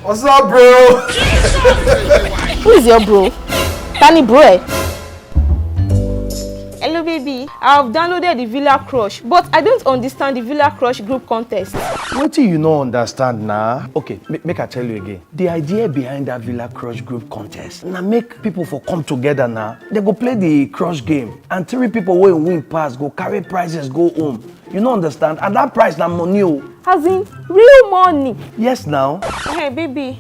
What's up, bro? Who is your bro? Tani bro? Hello, baby. I've downloaded the Villa Crush, but I don't understand the Villa Crush group contest. What do you not understand now? Okay, make I tell you again. The idea behind that Villa Crush group contest, now make people for come together now. They go play the crush game, and 3 people will win pass, go carry prizes, go home. You don't understand? And that prize na money. As in, real money. Yes, now. Hey, baby.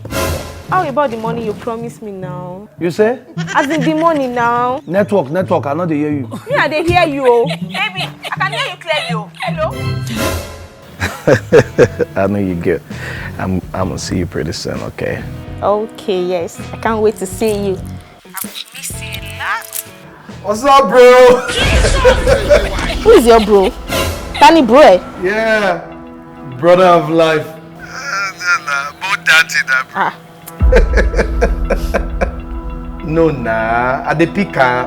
How about the money you promised me now? You say? As in the money now. Network, I know they hear you. Yeah, they hear you. Baby, I can hear you clearly. Hello? I know you good. I'm gonna see you pretty soon, okay? Okay, yes. I can't wait to see you. What's up, bro? Who is your bro? Tani bro? Yeah, brother of life. No, nah. At the picker.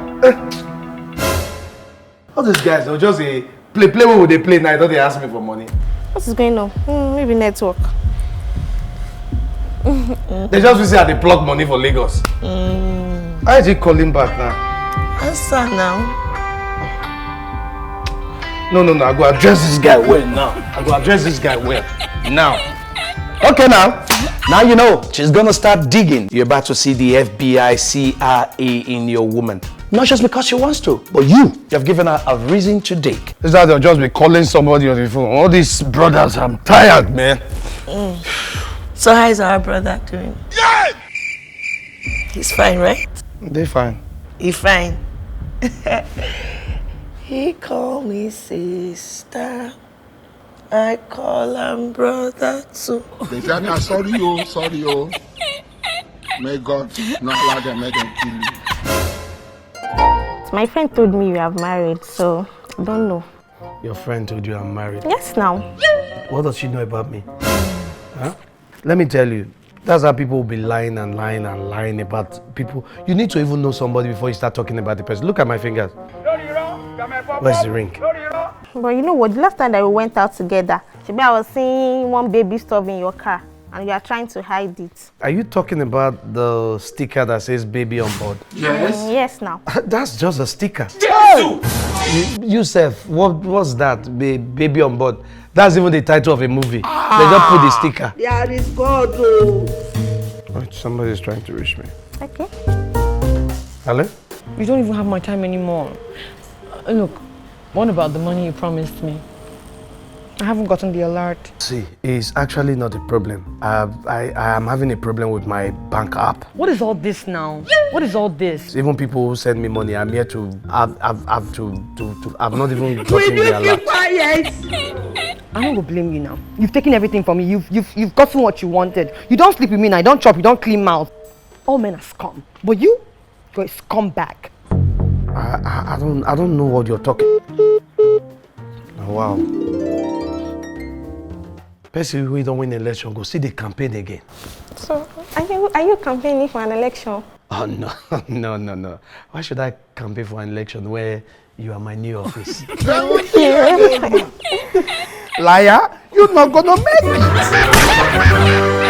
All these guys, they'll just say, play what they play now. Don't they ask me for money? What is going on? Maybe network. They just visit they plug money for Lagos. How is he calling back now? Answer now. No. I go address this guy well now. Now. Okay, now. Now you know. She's gonna start digging. You're about to see the FBI CIA in your woman. Not just because she wants to, but you have given her a reason to dig. It's that they'll just be calling somebody on the phone. All these brothers, I'm tired, man. So how is our brother doing? Yeah! He's fine, right? They're fine. He's fine. He call me sister. I call him brother too. They tell me, sorry, oh. May God not allow them, make them kill you. My friend told me you have married, so I don't know. Your friend told you I'm married. Yes, now. What does she know about me? Huh? Let me tell you, that's how people will be lying about people. You need to even know somebody before you start talking about the person. Look at my fingers. Where's the ring? But you know what? The last time that we went out together, I was seeing one baby stuff in your car, and you are trying to hide it. Are you talking about the sticker that says baby on board? Yes. Yes, now. That's just a sticker. Hey! Yusuf, what's that? Baby on board. That's even the title of a movie. They just put the sticker. Yeah, it's God, though. Wait, somebody's trying to reach me. Okay. Hello? You don't even have my time anymore. Look, what about the money you promised me? I haven't gotten the alert. See, it's actually not a problem. I am having a problem with my bank app. What is all this now? What is all this? Even people who send me money, I'm here to I've not even gotten the alert. I'm not gonna blame you now. You've taken everything from me. You've gotten what you wanted. You don't sleep with me now. You don't chop. You don't clean mouth. All men are scum, but you're a scumbag. I don't know what you're talking. Oh, wow. Person who don't win an election go see the campaign again. So, are you campaigning for an election? Oh no. Why should I campaign for an election where you are my new office? Liar, you're not gonna make it.